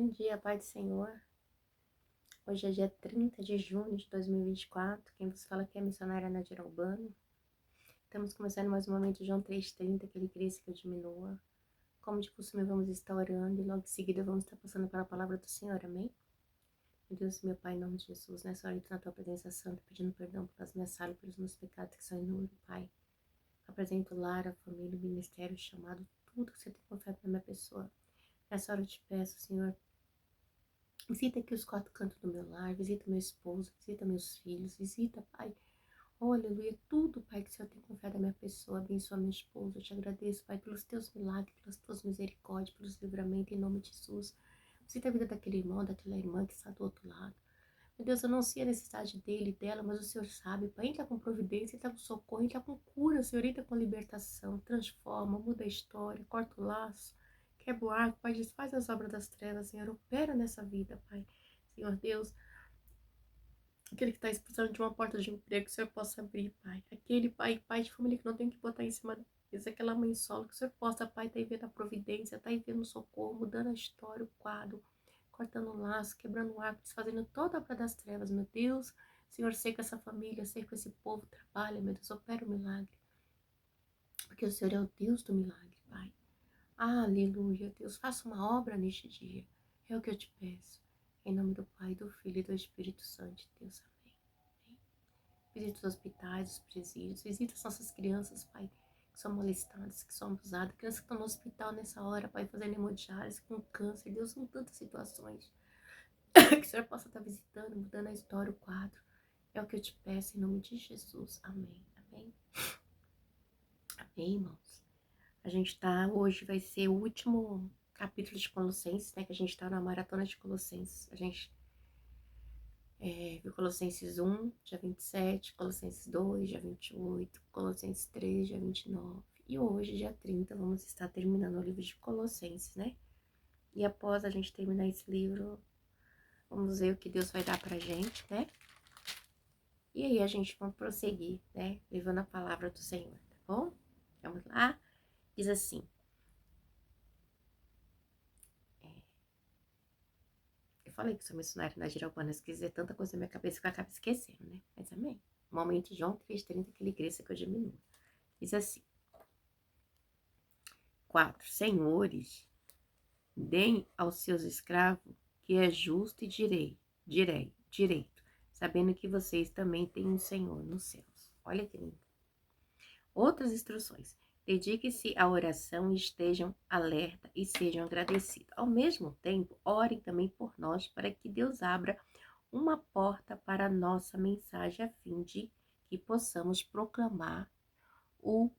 Bom dia, Pai do Senhor. Hoje é dia 30 de junho de 2024. Quem vos fala aqui é a missionária Nadir Albano. Estamos começando mais um momento de João 3,30, que ele cresça que eu diminua. Como de costume, vamos estar orando e logo em seguida vamos estar passando pela palavra do Senhor, amém? Meu Deus, meu Pai, em nome de Jesus, nessa hora eu estou na tua presença santa, pedindo perdão pelas minhas falhas, pelos meus pecados que são inúmeros, Pai. Apresento o lar, a família, o ministério, o chamado, tudo que você tem confiado na minha pessoa. Nessa hora eu te peço, Senhor, visita aqui os quatro cantos do meu lar, visita meu esposo, visita meus filhos, visita, Pai. Oh, aleluia, tudo, Pai, que o Senhor tem confiado na minha pessoa, abençoa minha esposa. Eu te agradeço, Pai, pelos teus milagres, pelas tuas misericórdias, pelos livramentos, em nome de Jesus. Visita a vida daquele irmão, daquela irmã que está do outro lado. Meu Deus, eu não sei a necessidade dele e dela, mas o Senhor sabe, Pai. Entra com providência, entra com socorro, entra com cura, Senhor, entra com libertação, transforma, muda a história, corta o laço, quebra o arco, Pai, desfaz as obras das trevas, Senhor, opera nessa vida, Pai. Senhor Deus, aquele que está precisando de uma porta de emprego, que o Senhor possa abrir, Pai. Aquele pai de família que não tem que botar em cima deles, aquela mãe solo, que o Senhor possa, Pai, tá aí vendo a providência, tá aí vendo o socorro, mudando a história, o quadro, cortando o laço, quebrando o arco, desfazendo toda a obra das trevas, meu Deus. Senhor, sei que essa família, sei que esse povo trabalha, meu Deus, opera o milagre. Porque o Senhor é o Deus do milagre, Pai. Aleluia, Deus, faça uma obra neste dia. É o que eu te peço. Em nome do Pai, do Filho e do Espírito Santo, Deus, amém. Visita os hospitais, os presídios, visita as nossas crianças, Pai, que são molestadas, que são abusadas, crianças que estão no hospital nessa hora, Pai, fazendo hemodiálise, com câncer, Deus, são tantas situações. Que o Senhor possa estar visitando, mudando a história, o quadro. É o que eu te peço em nome de Jesus. Amém. Amém. Amém, irmãos. A gente tá, hoje vai ser o último capítulo de Colossenses, né? Que a gente tá na maratona de Colossenses. A gente viu Colossenses 1, dia 27, Colossenses 2, dia 28, Colossenses 3, dia 29. E hoje, dia 30, vamos estar terminando o livro de Colossenses, né? E após a gente terminar esse livro, vamos ver o que Deus vai dar pra gente, né? E aí a gente vai prosseguir, né? Levando a palavra do Senhor, tá bom? Vamos lá? Diz assim. Eu falei que sou missionária na Giralbana, se quiser tanta coisa na minha cabeça que eu acabo esquecendo, né? Mas amém. Momento João 3,30, que ele cresça que eu diminua. Diz assim. 4. Senhores, deem aos seus escravos que é justo e direito, sabendo que vocês também têm um Senhor nos céus. Olha que lindo. Outras instruções. Dediquem-se à oração e estejam alerta e sejam agradecidos. Ao mesmo tempo, orem também por nós para que Deus abra uma porta para a nossa mensagem a fim de que possamos proclamar o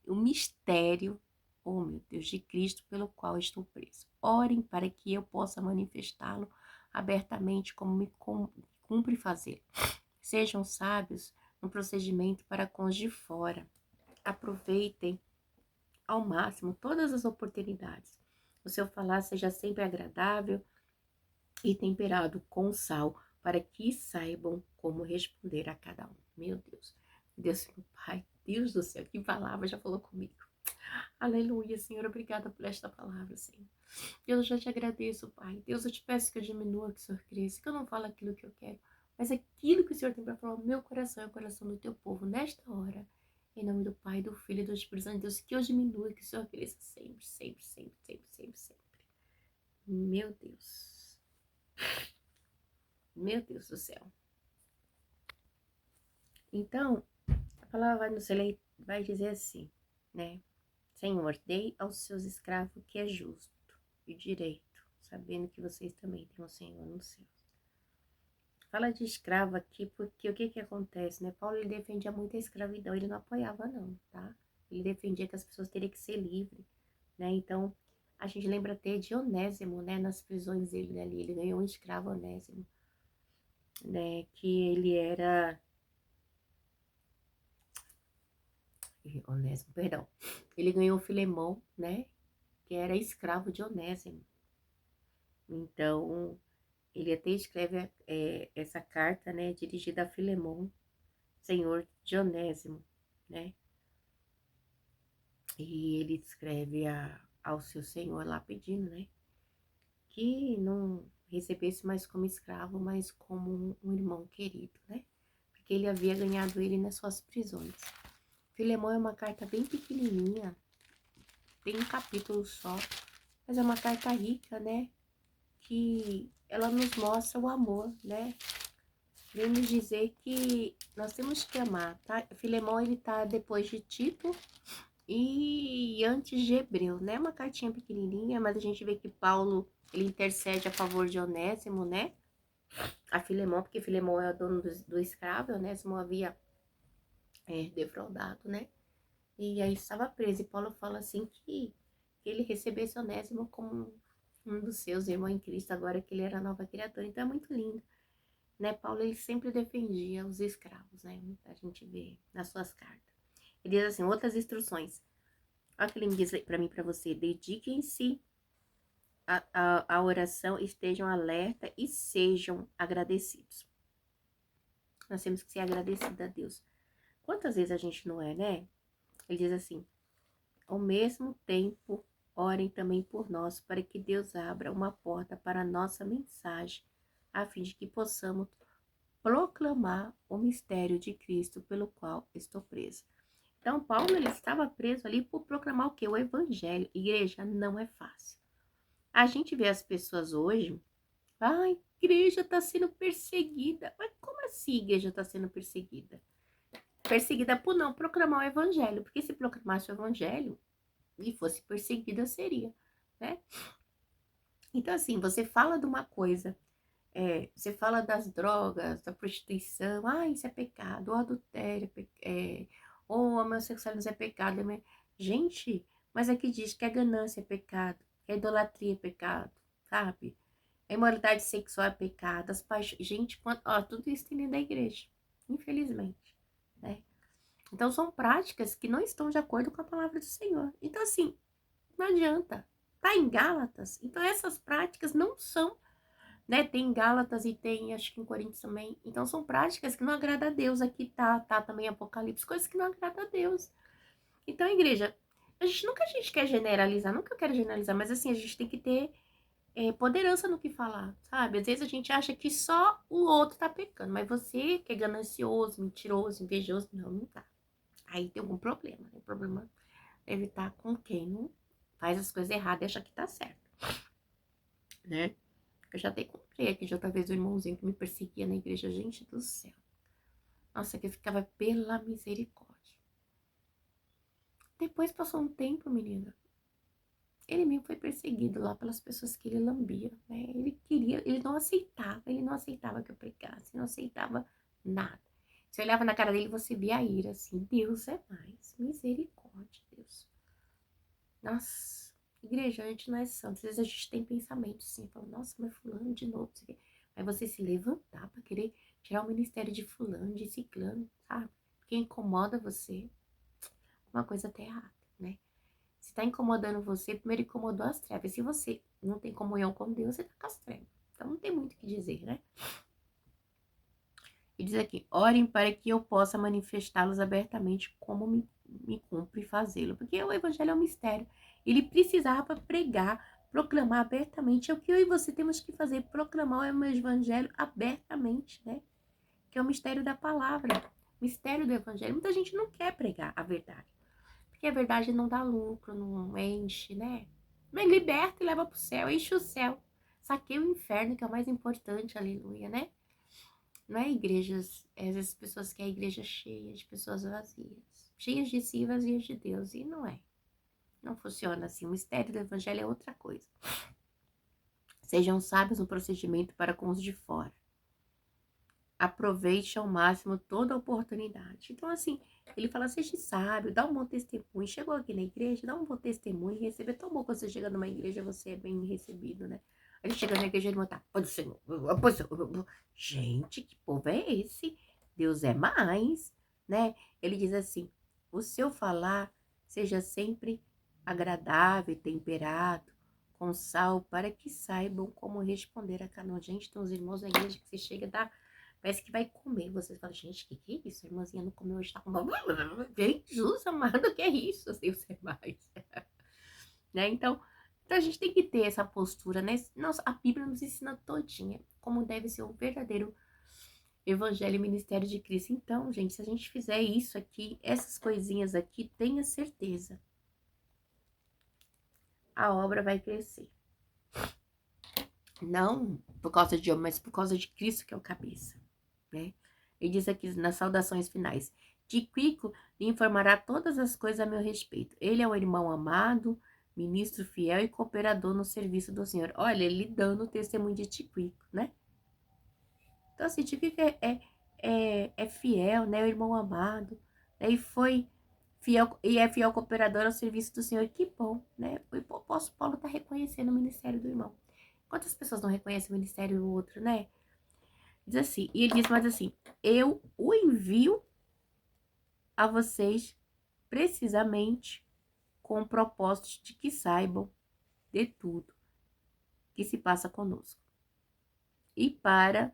mistério, oh meu Deus, de Cristo pelo qual estou preso. Orem para que eu possa manifestá-lo abertamente como me cumpre fazer. Sejam sábios no procedimento para com os de fora. Aproveitem ao máximo todas as oportunidades. O seu falar seja sempre agradável e temperado com sal, para que saibam como responder a cada um. Meu Deus, meu Pai, Deus do céu, que palavra já falou comigo. Aleluia, Senhor, obrigada por esta palavra, Senhor. Deus, eu já te agradeço, Pai. Deus, eu te peço que eu diminua, que o Senhor cresça, que eu não fale aquilo que eu quero, mas aquilo que o Senhor tem para falar, o meu coração é o coração do teu povo, nesta hora. Em nome do Pai, do Filho e do Espírito Santo, Deus, que eu diminua, que o Senhor cresça sempre, sempre, sempre, sempre, sempre, sempre. Meu Deus. Meu Deus do céu. Então, a palavra vai dizer assim, né? Senhor, dei aos seus escravos o que é justo e direito, sabendo que vocês também têm o Senhor no céu. Fala de escravo aqui porque o que acontece, né? Paulo, ele defendia muito a escravidão, ele não apoiava não, tá? Ele defendia que as pessoas teriam que ser livres, né? Então, a gente lembra até de Onésimo, né? Nas prisões dele ali, ele ganhou um escravo Onésimo, né? Que ele era... Onésimo, perdão. Ele ganhou Filemão, né? Que era escravo de Onésimo. Então, ele até escreve essa carta, né? Dirigida a Filemão, senhor de Onésimo, né? E ele escreve ao seu senhor lá pedindo, né? que não recebesse mais como escravo, mas como um irmão querido, né? Porque ele havia ganhado ele nas suas prisões. Filemão é uma carta bem pequenininha, tem um capítulo só, mas é uma carta rica, né? Que ela nos mostra o amor, né? Vem nos dizer que nós temos que amar, tá? Filemão, ele tá depois de Tito e antes de Hebreu, né? Uma cartinha pequenininha, mas a gente vê que Paulo, ele intercede a favor de Onésimo, né? A Filemão, porque Filemão é o dono do escravo, Onésimo havia defraudado, né? E aí estava preso, e Paulo fala assim que ele recebesse Onésimo como um dos seus irmãos em Cristo, agora que ele era nova criatura. Então é muito lindo, né? Paulo, ele sempre defendia os escravos, né? A gente vê nas suas cartas. Ele diz assim, outras instruções. Olha o que ele me diz para mim, para você. Dediquem-se à oração, estejam alerta e sejam agradecidos. Nós temos que ser agradecidos a Deus. Quantas vezes a gente não é, né? Ele diz assim, ao mesmo tempo, orem também por nós, para que Deus abra uma porta para a nossa mensagem, a fim de que possamos proclamar o mistério de Cristo pelo qual estou preso. Então, Paulo, ele estava preso ali por proclamar o quê? O evangelho. Igreja, não é fácil. A gente vê as pessoas hoje, a igreja está sendo perseguida. Mas como assim a igreja está sendo perseguida? Perseguida por não proclamar o evangelho, porque se proclamasse o evangelho e fosse perseguida, seria, né? Então, assim, você fala de uma coisa, você fala das drogas, da prostituição, isso é pecado, o adultério, ou a homossexualidade é pecado. Né? Gente, mas aqui diz que a ganância é pecado, que a idolatria é pecado, sabe? A imoralidade sexual é pecado, as paixões. Gente, tudo isso tem dentro da igreja, infelizmente, né? Então, são práticas que não estão de acordo com a palavra do Senhor. Então, assim, não adianta. Tá em Gálatas. Então, essas práticas não são, né? Tem em Gálatas e tem, acho que em Coríntios também. Então, são práticas que não agradam a Deus. Aqui tá também Apocalipse, coisas que não agradam a Deus. Então, igreja, a gente quer generalizar, nunca quero generalizar, mas assim, a gente tem que ter poderança no que falar, sabe? Às vezes a gente acha que só o outro tá pecando, mas você que é ganancioso, mentiroso, invejoso, não tá. Aí tem algum problema, né? O problema deve estar com quem não faz as coisas erradas e acha que tá certo, né? Eu já até comprei aqui de outra vez o irmãozinho que me perseguia na igreja, gente do céu. Nossa, que eu ficava pela misericórdia. Depois passou um tempo, menina. Ele mesmo foi perseguido lá pelas pessoas que ele lambia, né? Ele não aceitava que eu pregasse, não aceitava nada. Você olhava na cara dele, você via a ira, assim, Deus é mais, misericórdia, Deus. Nossa, igreja, a gente não é santo. Às vezes a gente tem pensamento assim, fala, nossa, mas fulano de novo, isso aqui. Aí você se levantar pra querer tirar o ministério de fulano, de ciclano, sabe? Porque incomoda você, uma coisa tá errada, né? Se tá incomodando você, primeiro incomodou as trevas. Se você não tem comunhão com Deus, você tá com as trevas. Então não tem muito o que dizer, né? E diz aqui, orem para que eu possa manifestá-los abertamente como me cumpre fazê-lo. Porque o evangelho é um mistério. Ele precisava pregar, proclamar abertamente. É o que eu e você temos que fazer, proclamar o evangelho abertamente, né? Que é o mistério da palavra, mistério do evangelho. Muita gente não quer pregar a verdade. Porque a verdade não dá lucro, não enche, né? Mas liberta e leva pro céu, enche o céu. Saqueia o inferno, que é o mais importante, aleluia, né? Não é igrejas, às vezes pessoas querem igreja cheia de pessoas vazias. Cheias de si, vazias de Deus. E não é. Não funciona assim. O mistério do evangelho é outra coisa. Sejam sábios no procedimento para com os de fora. Aproveite ao máximo toda a oportunidade. Então, assim, ele fala, seja sábio, dá um bom testemunho. Chegou aqui na igreja, dá um bom testemunho. Receber é tão bom quando você chega numa igreja, você é bem recebido, né? A gente chega na igreja e monta, pode ser, gente, que povo é esse? Deus é mais, né? Ele diz assim, o seu falar seja sempre agradável, temperado, com sal, para que saibam como responder a cada um. Gente, tem uns irmãos na igreja que você chega e dá, parece que vai comer. Você fala, gente, que é isso? A irmãzinha não comeu hoje, tá com... Gente, Jesus amado, que é isso? Deus é mais. Né? Então, Então a gente tem que ter essa postura, né? Nossa, a Bíblia nos ensina todinha como deve ser um verdadeiro evangelho e ministério de Cristo. Então, gente, se a gente fizer isso aqui, essas coisinhas aqui, tenha certeza, a obra vai crescer. Não por causa de homem, mas por causa de Cristo, que é o cabeça, né? Ele diz aqui nas saudações finais: Tíquico lhe informará todas as coisas a meu respeito. Ele é um irmão amado, ministro fiel e cooperador no serviço do Senhor. Olha, ele dando o testemunho de Tíquico, né? Então, assim, Tíquico é fiel, né? O irmão amado, né? E foi fiel, e é fiel cooperador ao serviço do Senhor. Que bom, né? O apóstolo Paulo está reconhecendo o ministério do irmão. Quantas pessoas não reconhecem o ministério do outro, né? Diz assim, e ele diz mais assim: eu o envio a vocês precisamente com o propósito de que saibam de tudo que se passa conosco e para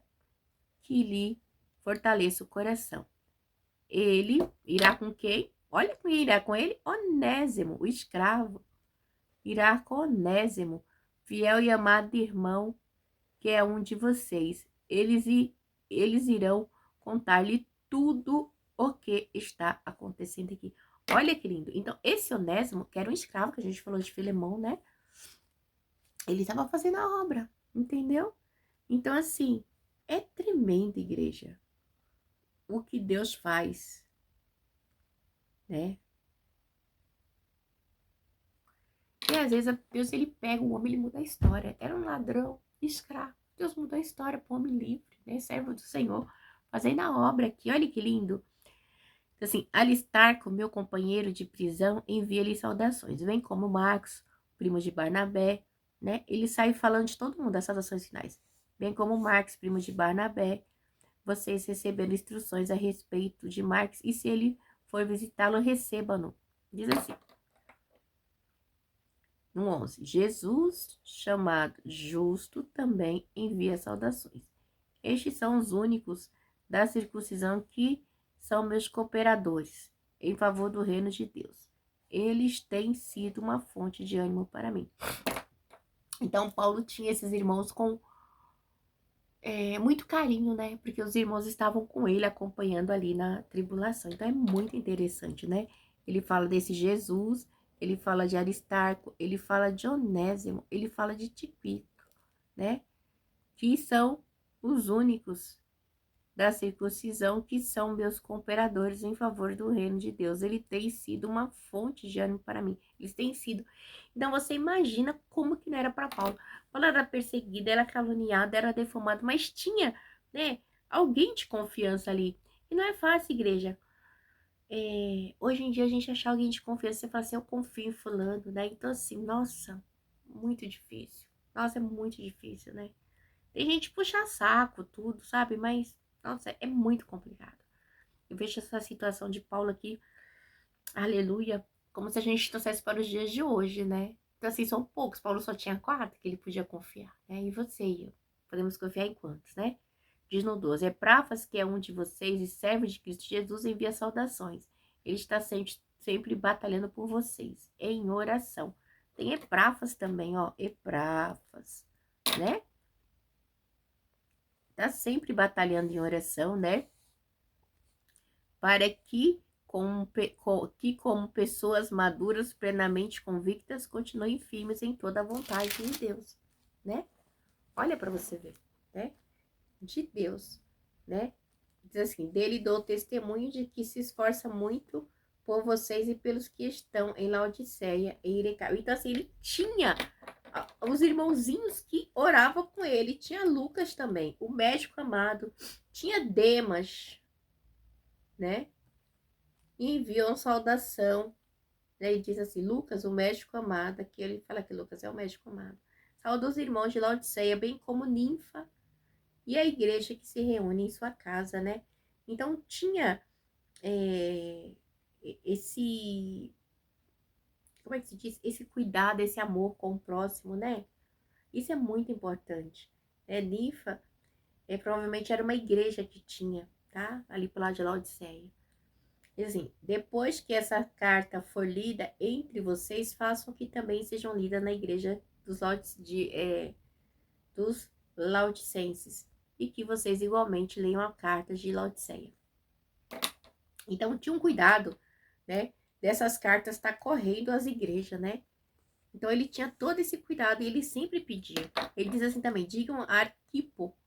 que lhe fortaleça o coração. Ele irá com quem? Olha quem irá com ele: Onésimo, o escravo. Irá com Onésimo, fiel e amado irmão, que é um de vocês. Eles irão contar-lhe tudo o que está acontecendo aqui. Olha que lindo. Então, esse Onésimo, que era um escravo, que a gente falou de Filemão, né? Ele estava fazendo a obra, entendeu? Então, assim, é tremenda, igreja, o que Deus faz, né? E às vezes Deus, ele pega o homem, ele muda a história. Era um ladrão, escravo. Deus mudou a história para o homem livre, né? Servo do Senhor, fazendo a obra aqui. Olha que lindo. Então, assim, Aristarco, meu companheiro de prisão, envia-lhe saudações. Vem como Marcos, primo de Barnabé, né? Ele sai falando de todo mundo, das saudações finais. Bem como Marcos, primo de Barnabé, vocês receberam instruções a respeito de Marcos, e se ele for visitá-lo, receba-no. Diz assim, no 11, Jesus, chamado Justo, também envia saudações. Estes são os únicos da circuncisão que são meus cooperadores em favor do reino de Deus. Eles têm sido uma fonte de ânimo para mim. Então, Paulo tinha esses irmãos com muito carinho, né? Porque os irmãos estavam com ele, acompanhando ali na tribulação. Então, é muito interessante, né? Ele fala desse Jesus, ele fala de Aristarco, ele fala de Onésimo, ele fala de Tíquico, né? Que são os únicos da circuncisão que são meus cooperadores em favor do reino de Deus. Ele tem sido uma fonte de ânimo para mim. Eles têm sido. Então você imagina como que não era para Paulo. Paulo era perseguida, era caluniada, era defamado, mas tinha, né, alguém de confiança ali. E não é fácil, igreja. Hoje em dia a gente achar alguém de confiança, você fala assim, eu confio em fulano, né? Então assim, nossa, muito difícil. Nossa, é muito difícil, né? Tem gente que puxa saco, tudo, sabe? Mas, nossa, é muito complicado. Eu vejo essa situação de Paulo aqui, aleluia, como se a gente trouxesse para os dias de hoje, né? Então, assim, são poucos. Paulo só tinha 4 que ele podia confiar, né? E você e eu? Podemos confiar em quantos, né? Diz no 12, Epáfras, que é um de vocês e servo de Cristo Jesus, envia saudações. Ele está sempre batalhando por vocês, em oração. Tem Epáfras também, ó, Epáfras, né? Tá sempre batalhando em oração, né? Para que, como pessoas maduras, plenamente convictas, continuem firmes em toda a vontade de Deus, né? Olha para você ver, né? De Deus, né? Diz assim, dele dou testemunho de que se esforça muito por vocês e pelos que estão em Laodiceia e Iraca. Então, assim, ele tinha os irmãozinhos que oravam com ele. Tinha Lucas também, o médico amado. Tinha Demas, né? E enviou uma saudação. Né? E diz assim, Lucas, o médico amado. Aqui ele fala que Lucas é o médico amado. Saúde os irmãos de Laodiceia, bem como Ninfa e a igreja que se reúne em sua casa, né? Então, tinha esse... Como é que se diz? Esse cuidado, esse amor com o próximo, né? Isso é muito importante. Ninfa, provavelmente era uma igreja que tinha, tá? Ali pro lado de Laodiceia. Assim, depois que essa carta for lida entre vocês, façam que também sejam lidas na igreja dos Laodicenses, e que vocês igualmente leiam a carta de Laodiceia. Então, tinha um cuidado, né, dessas cartas estar correndo às igrejas, né? Então, ele tinha todo esse cuidado e ele sempre pedia. Ele diz assim também, digam a Arquipo,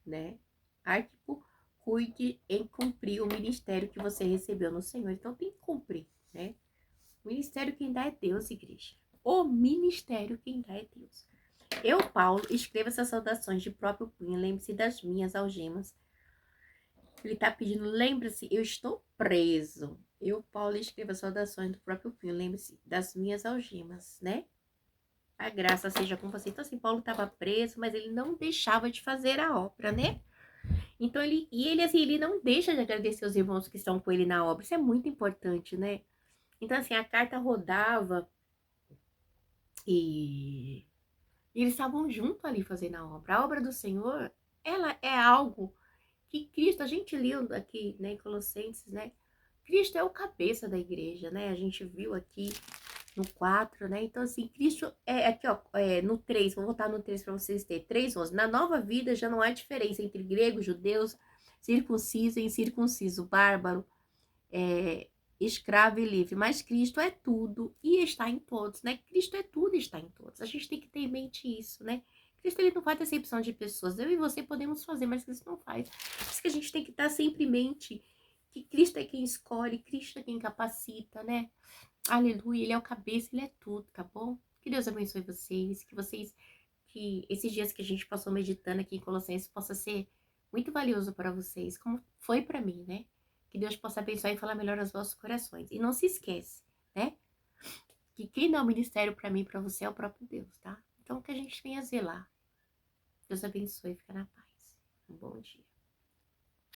né? Arquipo, cuide em cumprir o ministério que você recebeu no Senhor. Então, tem que cumprir, né? O ministério quem dá é Deus, igreja. O ministério quem dá é Deus. Eu, Paulo, escrevo essas saudações de próprio punho. Lembre-se das minhas algemas. Ele tá pedindo, lembre-se, eu estou preso. Eu, Paulo, escrevo as saudações do próprio punho. Lembre-se das minhas algemas, né? A graça seja com você. Então, assim, Paulo estava preso, mas ele não deixava de fazer a obra, né? Então, ele não deixa de agradecer os irmãos que estão com ele na obra. Isso é muito importante, né? Então, assim, a carta rodava e eles estavam juntos ali fazendo a obra. A obra do Senhor, ela é algo que Cristo, a gente leu aqui, né, em Colossenses, né? Cristo é o cabeça da igreja, né? A gente viu aqui no 4, né? Então, assim, Cristo aqui, ó, no 3, vou voltar no 3 para vocês terem. 3:11. Na nova vida já não há diferença entre gregos, judeus, circunciso e incircunciso, bárbaro, escravo e livre, mas Cristo é tudo e está em todos, né? Cristo é tudo e está em todos. A gente tem que ter em mente isso, né? Cristo, ele não faz acepção de pessoas. Eu e você podemos fazer, mas Cristo não faz. Por isso que a gente tem que estar sempre em mente que Cristo é quem escolhe, Cristo é quem capacita, né? Aleluia, ele é o cabeça, ele é tudo, tá bom? Que Deus abençoe vocês, que esses dias que a gente passou meditando aqui em Colossenses possa ser muito valioso para vocês, como foi para mim, né? Que Deus possa abençoar e falar melhor aos vossos corações. E não se esquece, né? Que quem dá o ministério para mim e para você é o próprio Deus, tá? Então que a gente venha zelar. Deus abençoe e fica na paz.